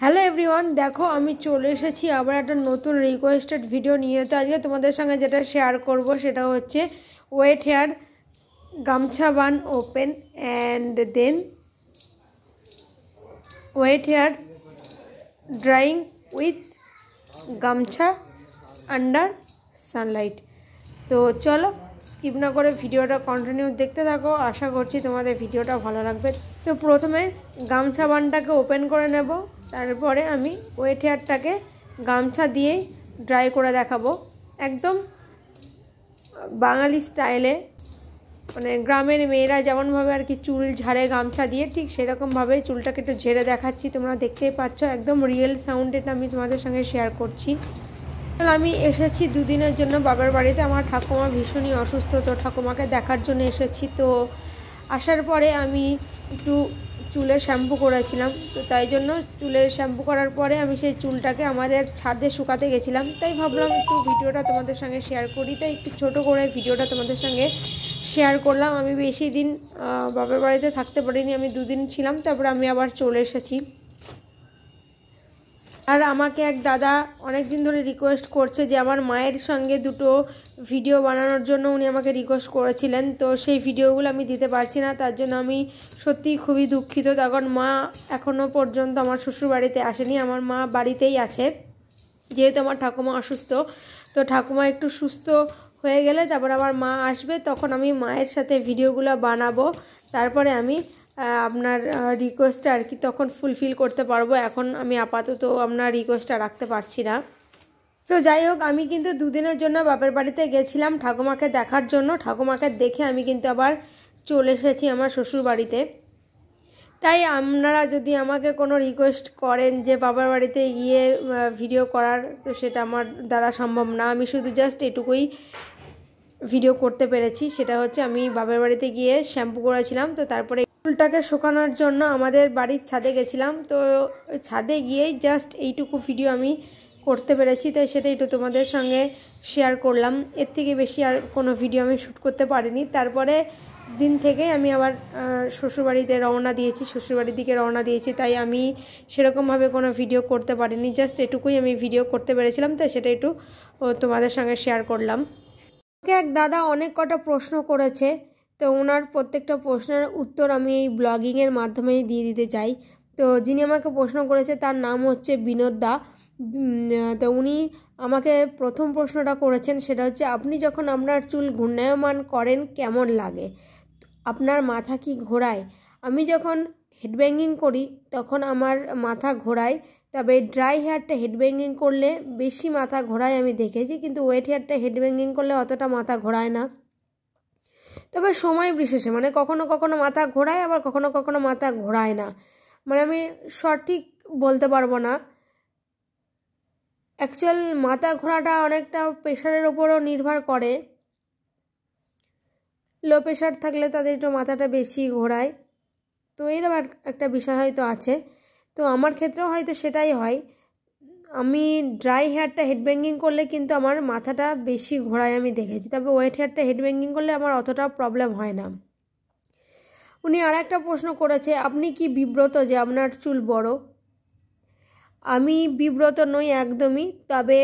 Hello everyone, দেখো আমি চলে এসেছি আবার একটা নতুন রিকোয়েস্টেড ভিডিও নিয়ে। তো আজকে তোমাদের সঙ্গে যেটা শেয়ার করব সেটা হচ্ছে wet hair gamchha bun open and then wet hair drying with gamchha under sunlight. তো চলো স্কিপ না করে ভিডিওটা কন্টিনিউ দেখতে থাকো, আশা করছি তোমাদের ভিডিওটা ভালো লাগবে। তো প্রথমে গামছা বানটাকে ওপেন করে নেব, তারপরে আমি ওয়েট হেয়ারটাকে গামছা দিয়েই ড্রাই করে দেখাবো, একদম বাঙালি স্টাইলে, মানে গ্রামের মেয়েরা যেমনভাবে আর কি চুল ঝাড়ে গামছা দিয়ে, ঠিক সেরকমভাবে চুলটাকে একটু ঝেড়ে দেখাচ্ছি। তোমরা দেখতেই পাচ্ছ, একদম রিয়েল সাউন্ড এটা আমি তোমাদের সঙ্গে শেয়ার করছি। আমি এসেছি দুদিনের জন্য বাবার বাড়িতে। আমার ঠাকুমা ভীষণই অসুস্থ, তো ঠাকুমাকে দেখার জন্য এসেছি। তো আসার পরে আমি একটু চুলে শ্যাম্পু করেছিলাম, তো তাই জন্য চুলে শ্যাম্পু করার পরে আমি সেই চুলটাকে আমাদের ছাদে শুকাতে গেছিলাম। তাই ভাবলাম একটু ভিডিওটা তোমাদের সঙ্গে শেয়ার করি, তাই একটু ছোটো করে ভিডিওটা তোমাদের সঙ্গে শেয়ার করলাম। আমি বেশি দিন বাবার বাড়িতে থাকতে পারিনি, আমি দুদিন ছিলাম, তারপরে আমি আবার চলে এসেছি। আর আমাকে এক দাদা অনেক দিন ধরে রিকোয়েস্ট করছে যে আমার মায়ের সঙ্গে দুটো ভিডিও বানানোর জন্য উনি আমাকে রিকোয়েস্ট করেছিলেন। তো সেই ভিডিওগুলো আমি দিতে পারছি না, তার জন্য আমি সত্যিই খুবই দুঃখিত। তখন মা এখনও পর্যন্ত আমার শ্বশুরবাড়িতে আসেনি, আমার মা বাড়িতেই আছে, যেহেতু আমার ঠাকুমা অসুস্থ। তো ঠাকুমা একটু সুস্থ হয়ে গেলে তারপর আমার মা আসবে, তখন আমি মায়ের সাথে ভিডিওগুলো বানাবো, তারপরে আমি আপনার রিকোয়েস্টটা আর কি তখন ফুলফিল করতে পারবো। এখন আমি আপাতত আপনার রিকোয়েস্টটা রাখতে পারছি না। তো যাই হোক, আমি কিন্তু দুদিনের জন্য বাপের বাড়িতে গেছিলাম ঠাকুমাকে দেখার জন্য। ঠাকুমাকে দেখে আমি কিন্তু আবার চলে এসেছি আমার শ্বশুর বাড়িতে। তাই আপনারা যদি আমাকে কোনো রিকোয়েস্ট করেন যে বাবার বাড়িতে গিয়ে ভিডিও করার, তো সেটা আমার দ্বারা সম্ভব না। আমি শুধু জাস্ট এটুকুই ভিডিও করতে পেরেছি, সেটা হচ্ছে আমি বাবার বাড়িতে গিয়ে শ্যাম্পু করেছিলাম। তো তারপরে চুলটাকে শুকানোর জন্য আমাদের বাড়ির ছাদে গেছিলাম। তো ছাদে গিয়েই জাস্ট এইটুকু ভিডিও আমি করতে পেরেছি, তাই সেটা একটু তোমাদের সঙ্গে শেয়ার করলাম। এর থেকে বেশি আর কোনো ভিডিও আমি শ্যুট করতে পারিনি। তারপরে দিন থেকে আমি আবার শ্বশুরবাড়িতে শ্বশুরবাড়ির দিকে রওনা দিয়েছি, তাই আমি সেরকমভাবে কোনো ভিডিও করতে পারিনি। জাস্ট এটুকুই আমি ভিডিও করতে পেরেছিলাম, তাই সেটা একটু তোমাদের সঙ্গে শেয়ার করলাম। এক দাদা অনেক কটা প্রশ্ন করেছে, তো ওনার প্রত্যেকটা প্রশ্নের উত্তর আমি এই ব্লগিংয়ের মাধ্যমেই দিয়ে দিতে চাই। তো যিনি আমাকে প্রশ্ন করেছে তার নাম হচ্ছে বিনোদ দা। তো উনি আমাকে প্রথম প্রশ্নটা করেছেন, সেটা হচ্ছে আপনি যখন আপনার চুল ঘূর্ণায়মান করেন কেমন লাগে, আপনার মাথা কি ঘোরায়? আমি যখন হেডব্যাঙ্গিং করি তখন আমার মাথা ঘোরায়, তবে ড্রাই হেয়ারটা হেডব্যাঙ্গিং করলে বেশি মাথা ঘোরায় আমি দেখেছি, কিন্তু ওয়েট হেয়ারটা হেডব্যাঙ্গিং করলে অতটা মাথা ঘোরায় না। তবে সময় বিশেষে, মানে কখনো কখনো মাথা ঘোরায়, আবার কখনো কখনো মাথা ঘোরায় না, মানে আমি সঠিক বলতে পারবো না। অ্যাকচুয়াল মাথা ঘোরাটা অনেকটা প্রেশারের ওপরও নির্ভর করে। লো প্রেশার থাকলে তাদের একটু মাথাটা বেশি ঘোরায়, তো এরকম একটা বিষয় হয়তো আছে। তো আমার ক্ষেত্রেও হয়তো সেটাই হয়। আমি ড্রাই হেয়ারটা হেডব্যাঙ্গিং করলে কিন্তু আমার মাথাটা বেশি ঘোরায় আমি দেখেছি, তবে ওয়েট হেয়ারটা হেডব্যাঙ্গিং করলে আমার অতটা প্রবলেম হয় না। উনি আর একটা প্রশ্ন করেছে, আপনি কি বিব্রত যে আপনার চুল বড়? আমি বিব্রত নই একদমই, তবে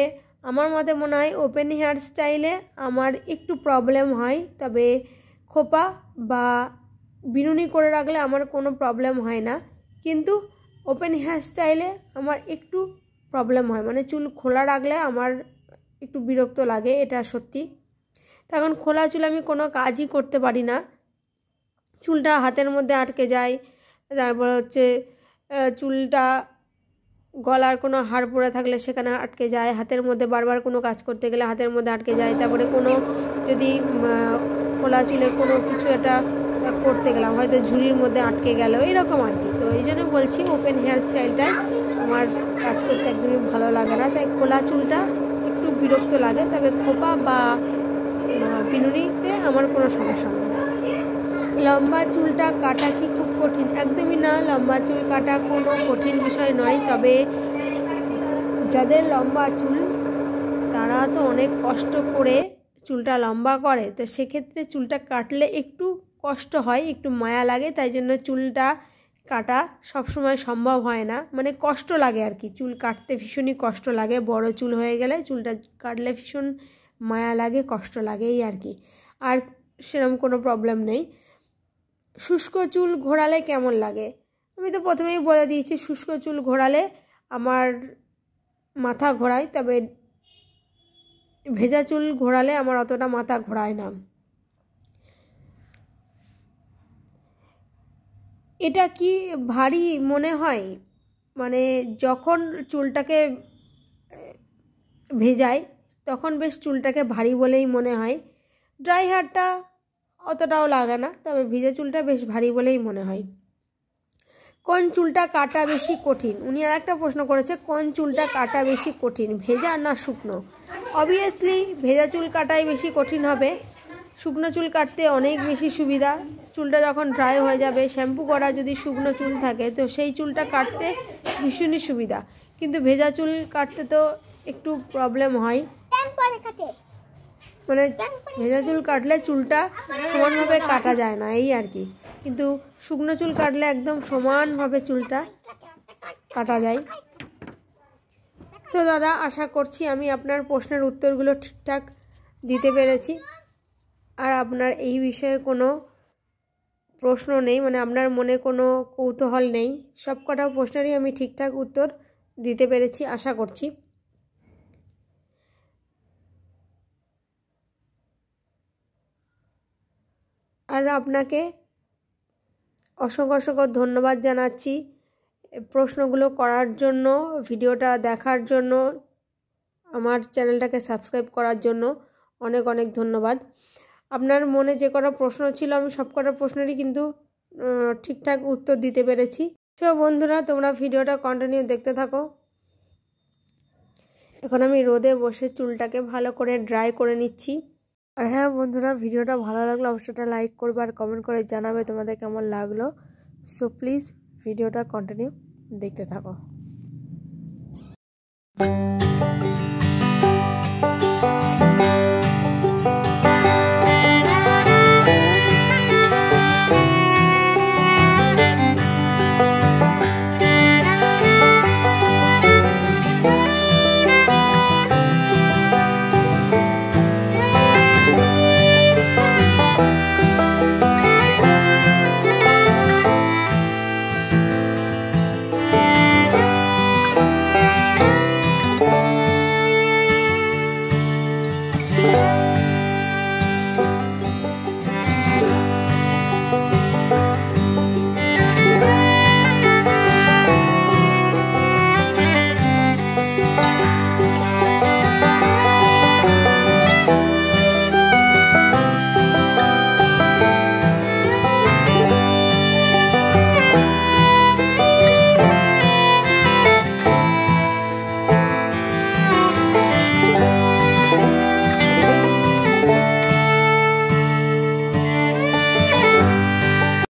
আমার মতে মনে হয় ওপেন হেয়ার স্টাইলে আমার একটু প্রবলেম হয়, তবে খোপা বা বিনুনি করে রাখলে আমার কোনো প্রবলেম হয় না। কিন্তু ওপেন হেয়ার স্টাইলে আমার একটু প্রবলেম হয়, মানে চুল খোলা রাখলে আমার একটু বিরক্ত লাগে, এটা সত্যি। তখন খোলা চুল আমি কোনো কাজই করতে পারি না, চুলটা হাতের মধ্যে আটকে যায়। তারপর হচ্ছে চুলটা গলার কোনো হাড় পড়ে থাকলে সেখানে আটকে যায়, হাতের মধ্যে বারবার কোনো কাজ করতে গেলে হাতের মধ্যে আটকে যায়। তারপরে কোনো যদি খোলা চুলে কোনো কিছু একটা করতে গেলাম, হয়তো ঝুড়ির মধ্যে আটকে গেল, এরকম আর কি। তো এই জন্য বলছি ওপেন হেয়ার স্টাইলটাই আমার কাজ করতে একদমই ভালো লাগে না, তাই খোলা চুলটা একটু বিরক্ত লাগে। তবে খোপা বা বিনুনিতে আমার কোনো সমস্যা নেই। লম্বা চুলটা কাটা কি খুব কঠিন? একদমই না, লম্বা চুল কাটা কোনো কঠিন বিষয় নয়। তবে যাদের লম্বা চুল তারা তো অনেক কষ্ট করে চুলটা লম্বা করে, তো সেক্ষেত্রে চুলটা কাটলে একটু কষ্ট হয়, একটু মায়া লাগে, তাই জন্য চুলটা কাটা সব সময় সম্ভব হয় না, মানে কষ্ট লাগে আর কি, চুল কাটতে ভীষণই কষ্ট লাগে। বড় চুল হয়ে গেলে চুলটা কাটলে ভীষণ মায়া লাগে, কষ্ট লাগে এই আর কি, আর সেরকম কোনো প্রবলেম নেই। শুষ্ক চুল ঘোরালে কেমন লাগে? আমি তো প্রথমেই বলে দিয়েছি, শুষ্ক চুল ঘোরালে আমার মাথা ঘোরায়, তবে ভেজা চুল ঘোরালে আমার অতটা মাথা ঘোরায় না। এটা কি ভারী মনে হয়? মানে যখন চুলটাকে ভেজাই তখন বেশ চুলটাকে ভারী বলেই মনে হয়। ড্রাই হেয়ারটা অতটাও লাগে না, তবে ভেজা চুলটা বেশ ভারী বলেই মনে হয়। কোন চুলটা কাটা বেশি কঠিন? উনি আর একটা প্রশ্ন করেছে, কোন চুলটা কাটা বেশি কঠিন, ভেজা না শুকনো? অবভিয়াসলি ভেজা চুল কাটাই বেশি কঠিন হবে। শুকনো চুল কাটতে অনেক বেশি সুবিধা। চুলটা যখন ড্রাই হয়ে যাবে, শ্যাম্পু করা যদি শুকনো চুল থাকে তো সেই চুলটা কাটতে ভীষণই সুবিধা, কিন্তু ভেজা চুল কাটতে তো একটু প্রবলেম হয়, মানে ভেজা চুল কাটলে চুলটা সমানভাবে কাটা যায় না এই আর কি, কিন্তু শুকনো চুল কাটলে একদম সমানভাবে চুলটা কাটা যায়। তো দাদা, আশা করছি আমি আপনার প্রশ্নের উত্তরগুলো ঠিকঠাক দিতে পেরেছি, আর আপনার এই বিষয়ে কোনো প্রশ্ন নেই, মানে আপনার মনে কোনো কৌতূহল নেই। সব কটা প্রশ্নেরই আমি ঠিকঠাক উত্তর দিতে পেরেছি আশা করছি। আর আপনাকে অসংখ্য ধন্যবাদ জানাচ্ছি প্রশ্নগুলো করার জন্য, ভিডিওটা দেখার জন্য, আমার চ্যানেলটাকে সাবস্ক্রাইব করার জন্য অনেক ধন্যবাদ। আপনার মনে যে কটা প্রশ্ন ছিল আমি সব কটা প্রশ্নেরই কিন্তু ঠিকঠাক উত্তর দিতে পেরেছি। তো বন্ধুরা, তোমরা ভিডিওটা কন্টিনিউ দেখতে থাকো। এখন আমি রোদে বসে চুলটাকে ভালো করে ড্রাই করে নিচ্ছি। আর হ্যাঁ বন্ধুরা, ভিডিওটা ভালো লাগলো অবশ্যই লাইক করবে আর কমেন্ট করে জানাবে তোমাদের কেমন লাগলো। সো প্লিজ ভিডিওটা কন্টিনিউ দেখতে থাকো।